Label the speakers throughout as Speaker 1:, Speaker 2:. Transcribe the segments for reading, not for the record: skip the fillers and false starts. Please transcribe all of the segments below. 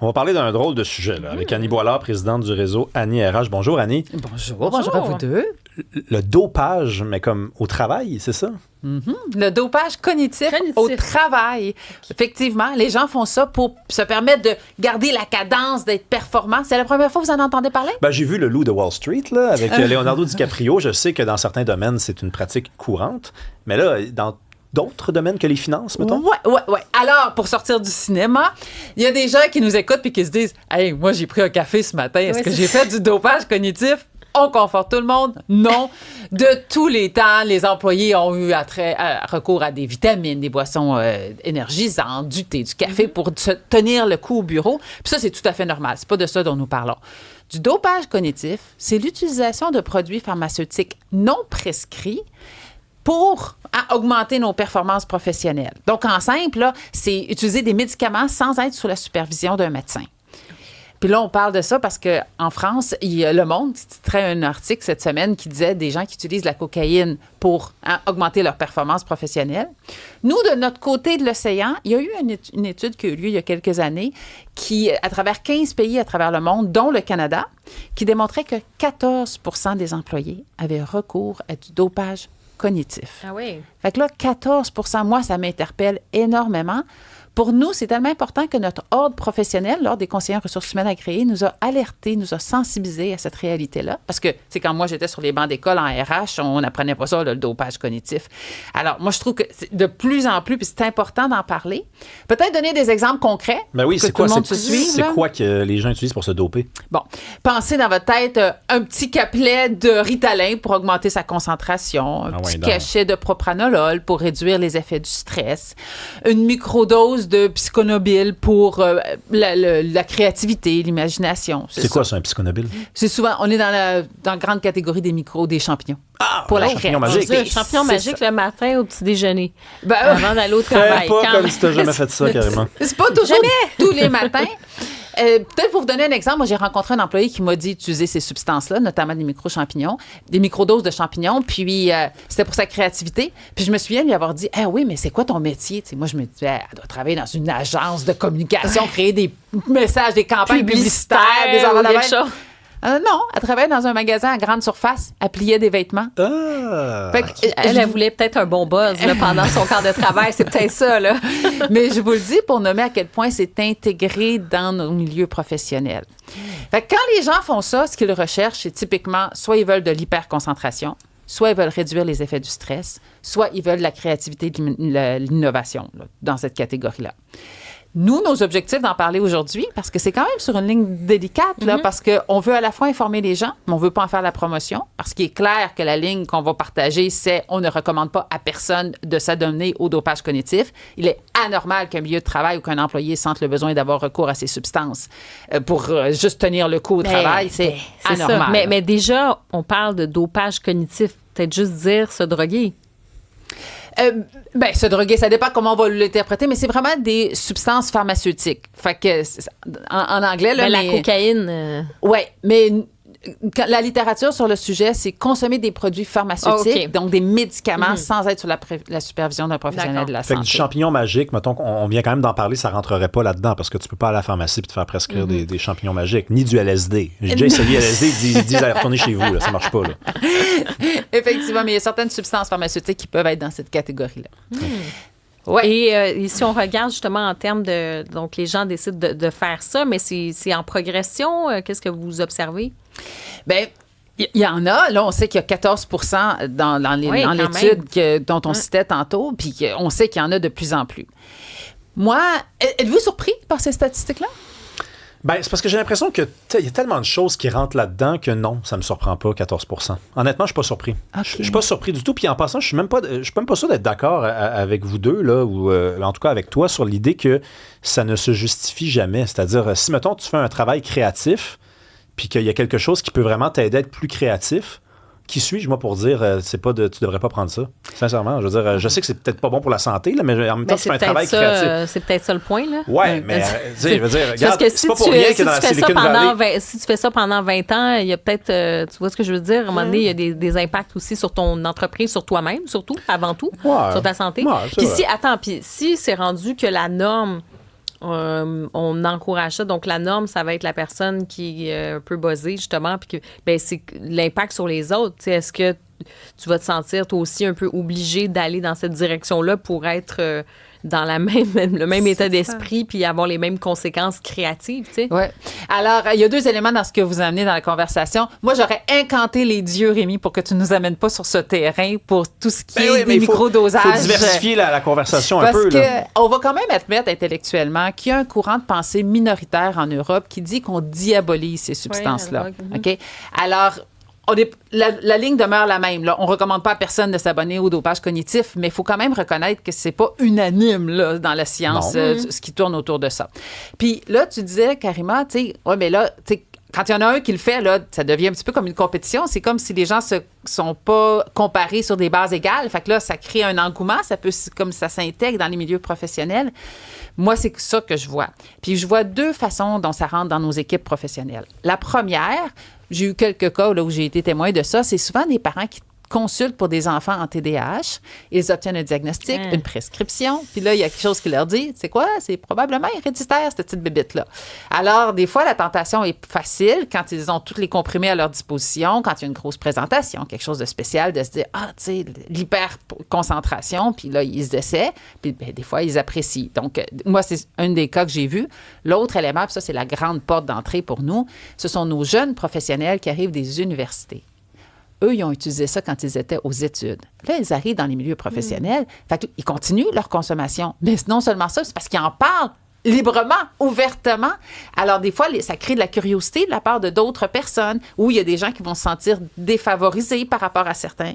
Speaker 1: On va parler d'un drôle de sujet, là, avec Annie Boilard, présidente du réseau Annie RH. Bonjour, Annie.
Speaker 2: Bonjour à vous deux.
Speaker 1: Le dopage, mais comme au travail, c'est ça?
Speaker 2: Le dopage cognitif au travail. Effectivement, les gens font ça pour se permettre de garder la cadence, d'être performant. C'est la première fois que vous en entendez parler?
Speaker 1: Ben, j'ai vu Le Loup de Wall Street là, avec Leonardo DiCaprio. Je sais que dans certains domaines, c'est une pratique courante. Mais là, dans d'autres domaines que les finances, mettons?
Speaker 2: Ouais. Alors, pour sortir du cinéma, il y a des gens qui nous écoutent et qui se disent « Hey, moi, j'ai pris un café ce matin. Est-ce que j'ai fait du dopage cognitif? » On conforte tout le monde? Non. De tous les temps, les employés ont eu recours à des vitamines, des boissons énergisantes, du thé, du café pour se tenir le coup au bureau. Puis ça, c'est tout à fait normal. C'est pas de ça dont nous parlons. Du dopage cognitif, c'est l'utilisation de produits pharmaceutiques non prescrits pour augmenter nos performances professionnelles. Donc, en simple, là, c'est utiliser des médicaments sans être sous la supervision d'un médecin. Puis là, on parle de ça parce qu'en France, Le Monde titrait un article cette semaine qui disait des gens qui utilisent la cocaïne pour augmenter leur performance professionnelle. Nous, de notre côté de l'océan, il y a eu une étude qui a eu lieu il y a quelques années qui, à travers 15 pays à travers le monde, dont le Canada, qui démontrait que 14 % des employés avaient recours à du dopage cognitif.
Speaker 3: Ah oui.
Speaker 2: Fait que là, 14 % moi, ça m'interpelle énormément. Pour nous, c'est tellement important que notre ordre professionnel, l'ordre des conseillers en ressources humaines agréés, nous a alertés, nous a sensibilisés à cette réalité-là. Parce que, c'est quand moi, j'étais sur les bancs d'école en RH, on n'apprenait pas ça, le dopage cognitif. Alors, moi, je trouve que c'est de plus en plus, puis c'est important d'en parler. Peut-être donner des exemples concrets.
Speaker 1: Ben oui,
Speaker 2: que tout le monde se suive.
Speaker 1: C'est quoi que les gens utilisent pour se doper?
Speaker 2: Bon, pensez dans votre tête un petit capelet de Ritalin pour augmenter sa concentration, un petit cachet de propranolol pour réduire les effets du stress, une microdose de psychonobile pour la créativité, l'imagination.
Speaker 1: C'est quoi ça, un psychonobile?
Speaker 2: C'est souvent, on est dans la grande catégorie des champignons.
Speaker 1: Ah,
Speaker 2: pour la
Speaker 1: champignon magique.
Speaker 3: Champignon magique le matin au petit déjeuner.
Speaker 2: Ben,
Speaker 3: avant d'aller au travail.
Speaker 1: Pas comme si t'as jamais fait ça, carrément.
Speaker 2: C'est pas toujours tous les matins. Peut-être pour vous donner un exemple, moi, j'ai rencontré un employé qui m'a dit utiliser ces substances-là, notamment des micro-champignons, des microdoses de champignons, puis c'était pour sa créativité. Puis je me souviens de lui avoir dit « Ah oui, mais c'est quoi ton métier? » T'sais, moi, je me disais « Elle doit travailler dans une agence de communication, créer des messages, des campagnes publicitaires, des choses. » Non, elle travaillait dans un magasin à grande surface. Elle pliait des vêtements.
Speaker 3: Elle voulait peut-être un bon buzz là, pendant son quart de travail. C'est peut-être ça, là.
Speaker 2: Mais je vous le dis pour nommer à quel point c'est intégré dans nos milieux professionnels. Fait que quand les gens font ça, ce qu'ils recherchent, c'est typiquement, soit ils veulent de l'hyperconcentration, soit ils veulent réduire les effets du stress, soit ils veulent de la créativité, de l'innovation, là, dans cette catégorie-là. Nous, nos objectifs d'en parler aujourd'hui, parce que c'est quand même sur une ligne délicate, là, parce qu'on veut à la fois informer les gens, mais on ne veut pas en faire la promotion, parce qu'il est clair que la ligne qu'on va partager, c'est on ne recommande pas à personne de s'adonner au dopage cognitif. Il est anormal qu'un milieu de travail ou qu'un employé sente le besoin d'avoir recours à ces substances pour juste tenir le coup au travail. C'est anormal.
Speaker 3: Ça. Mais déjà, on parle de dopage cognitif. Peut-être juste dire se droguer.
Speaker 2: Se droguer, ça dépend comment on va l'interpréter, mais c'est vraiment des substances pharmaceutiques. Fait que, en anglais... Là,
Speaker 3: la cocaïne...
Speaker 2: Oui, mais la littérature sur le sujet, c'est consommer des produits pharmaceutiques, donc des médicaments, sans être sous la supervision d'un professionnel de la santé.
Speaker 1: Fait que du champignon magique, mettons qu'on vient quand même d'en parler, ça rentrerait pas là-dedans, parce que tu peux pas aller à la pharmacie et te faire prescrire des champignons magiques, ni du LSD. J'ai déjà essayé LSD, ils disent allez retourner chez vous, là, ça marche pas. Là.
Speaker 2: Effectivement, mais il y a certaines substances pharmaceutiques qui peuvent être dans cette catégorie-là.
Speaker 3: Ouais. Et si on regarde justement en termes de... Donc, les gens décident de faire ça, mais c'est en progression. Qu'est-ce que vous observez?
Speaker 2: Bien, il y en a. Là, on sait qu'il y a 14 % dans l'étude dont on citait tantôt, puis on sait qu'il y en a de plus en plus. Moi, êtes-vous surpris par ces statistiques-là?
Speaker 1: Ben, c'est parce que j'ai l'impression qu'il y a tellement de choses qui rentrent là-dedans que non, ça me surprend pas, 14 %. Honnêtement, je suis pas surpris. Okay. Je suis pas surpris du tout. Puis en passant, je suis même pas sûr d'être d'accord avec vous deux, là, ou en tout cas avec toi, sur l'idée que ça ne se justifie jamais. C'est-à-dire, si, mettons, tu fais un travail créatif, puis qu'il y a quelque chose qui peut vraiment t'aider à être plus créatif, qui suis-je, moi, pour dire tu devrais pas prendre ça? Sincèrement, je veux dire, je sais que c'est peut-être pas bon pour la santé, là, mais en même temps, c'est un travail créatif.
Speaker 3: C'est peut-être ça le point, là.
Speaker 1: Ouais, mais je veux dire, regarde, c'est pas pour rien que dans la Silicon Valley...
Speaker 3: Si tu fais ça pendant 20 ans, il y a peut-être, tu vois ce que je veux dire, à un moment donné, il y a des impacts aussi sur ton entreprise, sur toi-même, surtout, avant tout, sur ta santé. Puis si c'est rendu que la norme on encourage ça. Donc, la norme, ça va être la personne qui est un peu buzzée, justement, puis que, ben, c'est l'impact sur les autres. Tu sais, est-ce que tu vas te sentir, toi aussi, un peu obligé d'aller dans cette direction-là pour être dans le même état d'esprit puis avoir les mêmes conséquences créatives, tu sais?
Speaker 2: Oui. Alors, il y a 2 éléments dans ce que vous amenez dans la conversation. Moi, j'aurais incanté les dieux, Rémi, pour que tu nous amènes pas sur ce terrain pour tout ce qui est des microdosages.
Speaker 1: Il faut diversifier la conversation un peu.
Speaker 2: Parce qu'on va quand même admettre intellectuellement qu'il y a un courant de pensée minoritaire en Europe qui dit qu'on diabolise ces substances-là. OK? Alors, la ligne demeure la même. Là. On ne recommande pas à personne de s'abonner au dopage cognitif, mais il faut quand même reconnaître que c'est pas unanime là, dans la science, ce qui tourne autour de ça. Puis là, tu disais, Karima, tu sais, ouais, mais là, tu sais, quand il y en a un qui le fait, là, ça devient un petit peu comme une compétition. C'est comme si les gens se sont pas comparés sur des bases égales. Fait que là, ça crée un engouement. Ça peut, comme ça s'intègre dans les milieux professionnels. Moi, c'est ça que je vois. Puis je vois 2 façons dont ça rentre dans nos équipes professionnelles. La première, j'ai eu quelques cas là, où j'ai été témoin de ça, c'est souvent des parents qui consultent pour des enfants en TDAH. Ils obtiennent un diagnostic, une prescription. Puis là, il y a quelque chose qui leur dit, c'est quoi? C'est probablement héréditaire, cette petite bébite-là. Alors, des fois, la tentation est facile quand ils ont tous les comprimés à leur disposition, quand il y a une grosse présentation, quelque chose de spécial, de se dire, tu sais, l'hyperconcentration, puis là, ils se essaient, puis ben, des fois, ils apprécient. Donc, moi, c'est un des cas que j'ai vu. L'autre élément, puis ça, c'est la grande porte d'entrée pour nous, ce sont nos jeunes professionnels qui arrivent des universités. Eux, ils ont utilisé ça quand ils étaient aux études. Là, ils arrivent dans les milieux professionnels. Fait qu'ils continuent leur consommation. Mais non seulement ça, c'est parce qu'ils en parlent librement, ouvertement. Alors, des fois, ça crée de la curiosité de la part de d'autres personnes où il y a des gens qui vont se sentir défavorisés par rapport à certains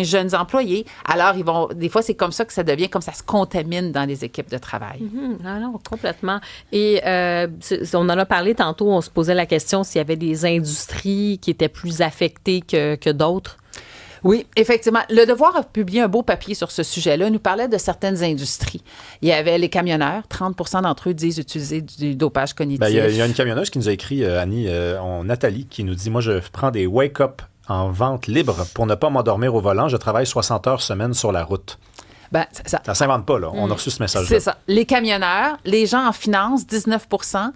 Speaker 2: jeunes employés. Alors, des fois, c'est comme ça que ça devient, comme ça se contamine dans les équipes de travail.
Speaker 3: Non, complètement. Et on en a parlé tantôt, on se posait la question s'il y avait des industries qui étaient plus affectées que d'autres.
Speaker 2: Oui, effectivement. Le Devoir a publié un beau papier sur ce sujet-là. Il nous parlait de certaines industries. Il y avait les camionneurs. 30% d'entre eux disent utiliser du dopage cognitif.
Speaker 1: Ben, il y a une camionneuse qui nous a écrit, Annie, Nathalie, qui nous dit « Moi, je prends des wake-up en vente libre pour ne pas m'endormir au volant. Je travaille 60 heures semaine sur la route. »
Speaker 2: Ben, ça
Speaker 1: ne s'invente pas, là. On a reçu ce message-là.
Speaker 2: C'est ça. Les camionneurs, les gens en finance, 19%.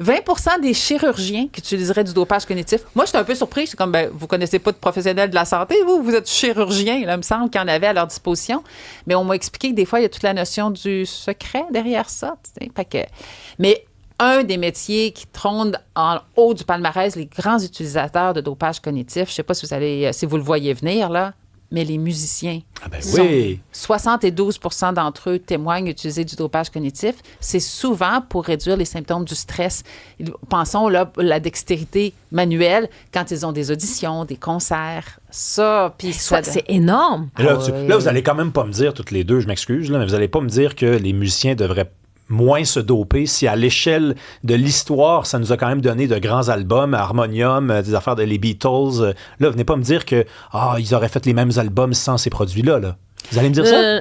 Speaker 2: 20% des chirurgiens qui utiliseraient du dopage cognitif. Moi, j'étais un peu surpris. C'est comme, vous connaissez pas de professionnels de la santé, vous êtes chirurgien. Là, il me semble qu'il y en avait à leur disposition. Mais on m'a expliqué que des fois, il y a toute la notion du secret derrière ça. Mais un des métiers qui trône en haut du palmarès, les grands utilisateurs de dopage cognitif, je sais pas si vous le voyez venir, là, mais les musiciens.
Speaker 1: Ah ben oui!
Speaker 2: 72% d'entre eux témoignent utiliser du dopage cognitif. C'est souvent pour réduire les symptômes du stress. Pensons là, la dextérité manuelle quand ils ont des auditions, des concerts. Ça, puis
Speaker 3: c'est énorme.
Speaker 1: Là, vous allez quand même pas me dire, toutes les deux, je m'excuse, là, mais vous allez pas me dire que les musiciens devraient moins se doper si à l'échelle de l'histoire, ça nous a quand même donné de grands albums, Harmonium, des affaires de les Beatles. Là, venez pas me dire que ils auraient fait les mêmes albums sans ces produits-là. Là. Vous allez me dire ça?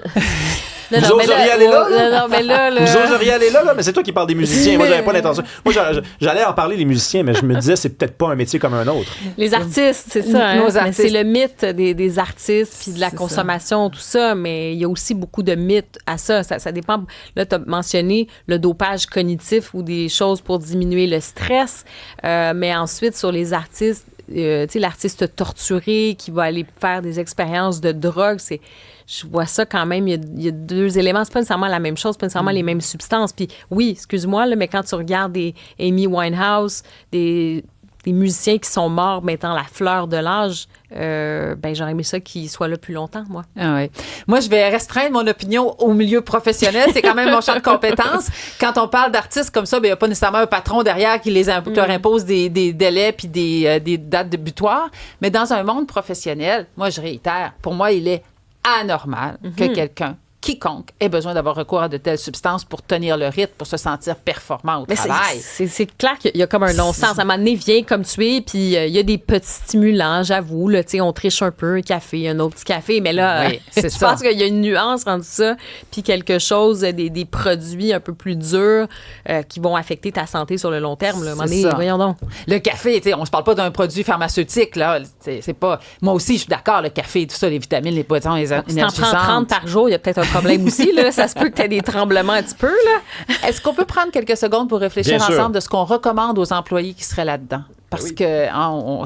Speaker 1: Vous oseriez aller là? Vous oseriez aller là, mais c'est toi qui parles des musiciens. Moi, j'avais pas l'intention. Moi, j'allais en parler, les musiciens, mais je me disais, c'est peut-être pas un métier comme un autre.
Speaker 3: Les artistes, c'est ça. Mais c'est le mythe des artistes, puis de la consommation, tout ça, mais il y a aussi beaucoup de mythes à ça. Ça dépend. Là, tu as mentionné le dopage cognitif ou des choses pour diminuer le stress, mais ensuite, sur les artistes, tu sais, l'artiste torturé qui va aller faire des expériences de drogue, je vois ça quand même, il y a 2 éléments. C'est pas nécessairement la même chose, pas nécessairement les mêmes substances. Puis oui, excuse-moi, là, mais quand tu regardes des Amy Winehouse, des musiciens qui sont morts mettant la fleur de l'âge, j'aurais aimé ça qu'ils soient là plus longtemps, moi.
Speaker 2: Ah ouais. Moi, je vais restreindre mon opinion au milieu professionnel. C'est quand même mon champ de compétences. Quand on parle d'artistes comme ça, il n'y a pas nécessairement un patron derrière qui leur impose des délais puis des dates de butoir. Mais dans un monde professionnel, moi, je réitère, pour moi, il est anormal que quelqu'un, quiconque, ait besoin d'avoir recours à de telles substances pour tenir le rythme, pour se sentir performant au travail.
Speaker 3: C'est clair qu'il y a comme un non-sens. À un moment donné, viens comme tu es, puis il y a des petits stimulants, j'avoue. Là, on triche un peu, un café, un autre petit café, mais là, je pense qu'il y a une nuance entre ça, puis quelque chose, des produits un peu plus durs qui vont affecter ta santé sur le long terme. Là. Voyons donc.
Speaker 2: Le café, on ne se parle pas d'un produit pharmaceutique. Là. C'est pas... Moi aussi, je suis d'accord, le café, tout ça, les vitamines, les boissons, les énergisantes.
Speaker 3: Si t'en prends 30 par jour, il y a peut-être un problème aussi. Là. Ça se peut que tu aies des tremblements un petit peu. Là.
Speaker 2: Est-ce qu'on peut prendre quelques secondes pour réfléchir ensemble de ce qu'on recommande aux employés qui seraient là-dedans? Parce que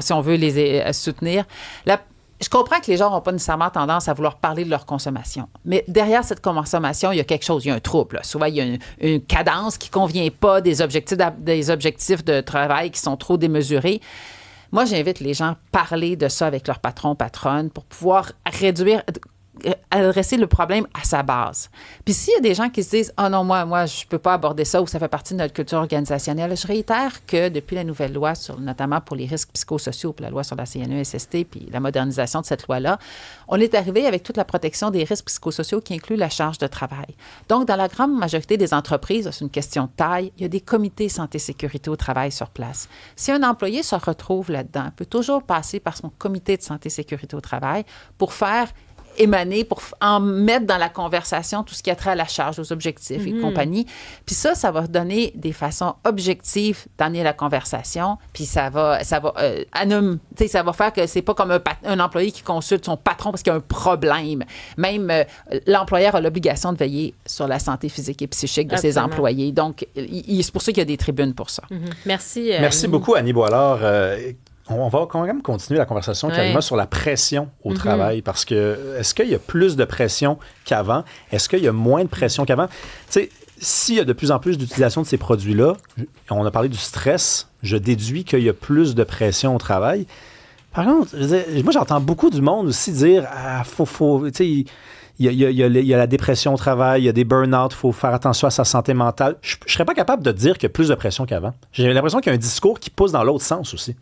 Speaker 2: si on veut les soutenir, je comprends que les gens n'ont pas nécessairement tendance à vouloir parler de leur consommation. Mais derrière cette consommation, il y a quelque chose, il y a un trouble. Souvent, il y a une cadence qui ne convient pas, des objectifs de travail qui sont trop démesurés. Moi, j'invite les gens à parler de ça avec leur patron, patronne, pour pouvoir adresser le problème à sa base. Puis s'il y a des gens qui se disent « Ah non, moi, je peux pas aborder ça » ou « ça fait partie de notre culture organisationnelle », je réitère que depuis la nouvelle loi, notamment pour les risques psychosociaux, puis la loi sur la CNESST, puis la modernisation de cette loi-là, on est arrivé avec toute la protection des risques psychosociaux qui inclut la charge de travail. Donc, dans la grande majorité des entreprises, c'est une question de taille, il y a des comités santé-sécurité au travail sur place. Si un employé se retrouve là-dedans, il peut toujours passer par son comité de santé-sécurité au travail pour faire émaner, pour en mettre dans la conversation tout ce qui a trait à la charge, aux objectifs et compagnie. Puis ça va donner des façons objectives d'amener la conversation, puis ça va faire que c'est pas comme un employé qui consulte son patron parce qu'il y a un problème. Même l'employeur a l'obligation de veiller sur la santé physique et psychique de ses employés. Donc, c'est pour ça qu'il y a des tribunes pour ça.
Speaker 3: Merci.
Speaker 1: Merci beaucoup, Annie Boilard. On va quand même continuer la conversation, Karima, sur la pression au travail, parce que est-ce qu'il y a plus de pression qu'avant? Est-ce qu'il y a moins de pression qu'avant? Tu sais, s'il y a de plus en plus d'utilisation de ces produits-là, on a parlé du stress, je déduis qu'il y a plus de pression au travail. Par contre, moi, j'entends beaucoup du monde aussi dire tu sais, il y a la dépression au travail, il y a des burn-out, il faut faire attention à sa santé mentale. Je ne serais pas capable de dire qu'il y a plus de pression qu'avant. J'ai l'impression qu'il y a un discours qui pousse dans l'autre sens aussi.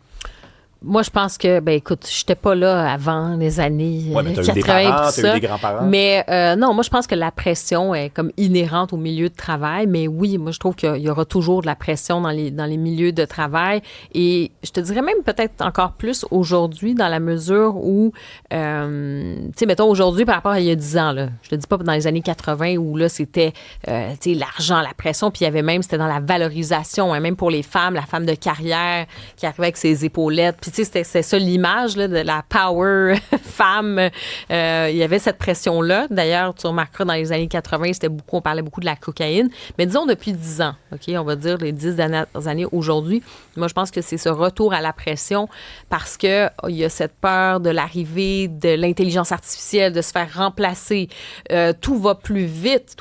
Speaker 3: Moi, je pense que, écoute, j'étais pas là avant les années 80
Speaker 1: et tout ça. Eu des grands-parents.
Speaker 3: Mais non, moi, je pense que la pression est comme inhérente au milieu de travail. Mais oui, moi, je trouve qu'il y aura toujours de la pression dans les milieux de travail. Et je te dirais même peut-être encore plus aujourd'hui, dans la mesure où, tu sais, mettons aujourd'hui par rapport à il y a 10 ans, là. Je te dis pas dans les années 80 où là, c'était, tu sais, l'argent, la pression. Puis il y avait même, c'était dans la valorisation, hein, même pour les femmes, la femme de carrière qui arrivait avec ses épaulettes. Puis c'était ça l'image là, de la power femme. Il y avait cette pression-là. D'ailleurs, tu remarqueras dans les années 80, on parlait beaucoup de la cocaïne. Mais disons depuis 10 ans, OK, on va dire les 10 dernières années aujourd'hui, moi, je pense que c'est ce retour à la pression parce qu'il y a cette peur de l'arrivée de l'intelligence artificielle, de se faire remplacer. Tout va plus vite.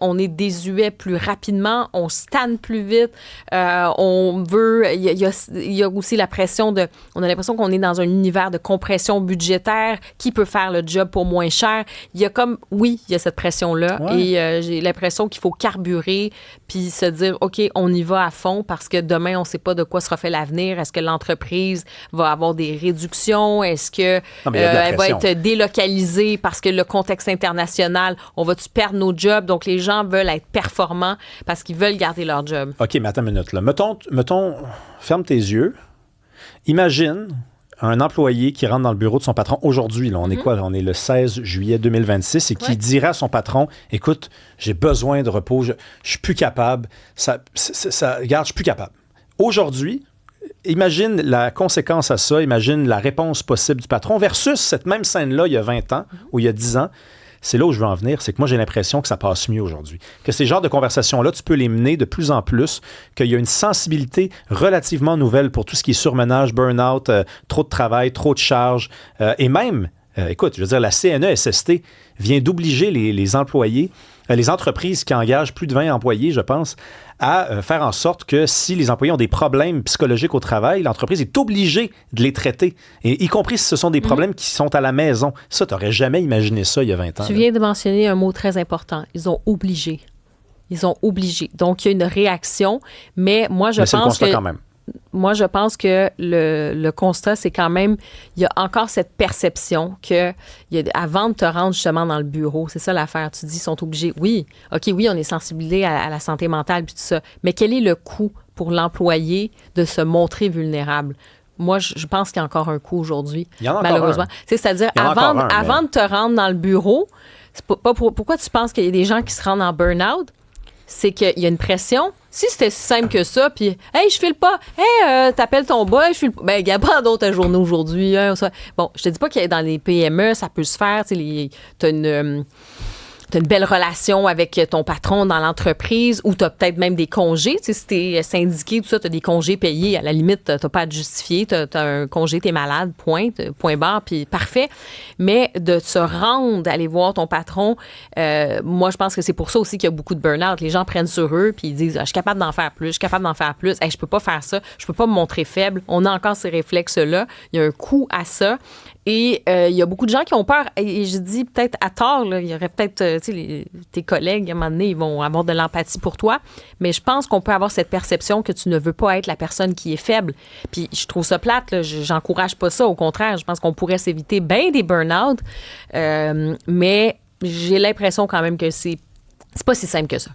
Speaker 3: On est désuet plus rapidement. On stagne plus vite. On veut... Il y a aussi la pression de... On a l'impression qu'on est dans un univers de compression budgétaire. Qui peut faire le job pour moins cher? Il y a cette pression-là. Ouais. Et j'ai l'impression qu'il faut carburer puis se dire, OK, on y va à fond parce que demain, on ne sait pas de quoi sera fait l'avenir. Est-ce que l'entreprise va avoir des réductions? Est-ce qu'elle va être délocalisée parce que le contexte international, on va-tu perdre nos jobs? Donc, les gens veulent être performants parce qu'ils veulent garder leur job.
Speaker 1: OK, mais attends une minute. Là. Mettons, ferme tes yeux. Imagine un employé qui rentre dans le bureau de son patron aujourd'hui. Là, on est quoi? On est le 16 juillet 2026 et qui dira à son patron, écoute, j'ai besoin de repos, je suis plus capable. Regarde, je suis plus capable. Aujourd'hui, imagine la conséquence à ça, imagine la réponse possible du patron versus cette même scène-là il y a 20 ans ou il y a 10 ans. C'est là où je veux en venir, c'est que moi, j'ai l'impression que ça passe mieux aujourd'hui. Que ces genres de conversations-là, tu peux les mener de plus en plus, qu'il y a une sensibilité relativement nouvelle pour tout ce qui est surmenage, burn-out, trop de travail, trop de charges. Et même, écoute, je veux dire, la CNESST vient d'obliger les employés, les entreprises qui engagent plus de 20 employés, je pense, à faire en sorte que si les employés ont des problèmes psychologiques au travail, l'entreprise est obligée de les traiter, et y compris si ce sont des problèmes qui sont à la maison. Ça, tu n'aurais jamais imaginé ça il y a 20 ans.
Speaker 3: Tu viens de mentionner un mot très important. Ils ont obligé. Donc, il y a une réaction, mais moi, je pense
Speaker 1: c'est le constat quand même.
Speaker 3: Moi, je pense que le constat, c'est quand même, il y a encore cette perception que avant de te rendre justement dans le bureau, c'est ça l'affaire, tu dis, ils sont obligés. Oui, OK, oui, on est sensibilisé à la santé mentale puis tout ça, mais quel est le coût pour l'employé de se montrer vulnérable? Moi, je pense qu'il y a encore un coût aujourd'hui, malheureusement. C'est-à-dire, avant de te rendre dans le bureau, c'est pourquoi tu penses qu'il y a des gens qui se rendent en burn-out? C'est qu'il y a une pression. Si c'était si simple que ça, puis « Hey, je file pas. Hey, t'appelles ton boy, je file pas. » Ben, prends d'autres journée aujourd'hui. Hein, bon, je te dis pas que dans les PME, ça peut se faire. Tu sais, t'as une... tu as une belle relation avec ton patron dans l'entreprise ou tu as peut-être même des congés. Tu sais, si tu es syndiqué, tout ça, tu as des congés payés. À la limite, tu n'as pas à te justifier. Tu as un congé, tu es malade, point barre, puis parfait. Mais de se rendre, aller voir ton patron, moi, je pense que c'est pour ça aussi qu'il y a beaucoup de burn-out. Les gens prennent sur eux puis ils disent je suis capable d'en faire plus, je suis capable d'en faire plus. Hey, je peux pas faire ça, je peux pas me montrer faible. On a encore ces réflexes-là. Il y a un coût à ça. Et il y a beaucoup de gens qui ont peur. Et je dis peut-être à tort, là, il y aurait peut-être, tes collègues, à un moment donné, ils vont avoir de l'empathie pour toi. Mais je pense qu'on peut avoir cette perception que tu ne veux pas être la personne qui est faible. Puis je trouve ça plate, là, j'encourage pas ça. Au contraire, je pense qu'on pourrait s'éviter bien des burn-out. Mais j'ai l'impression quand même que c'est pas si simple que ça.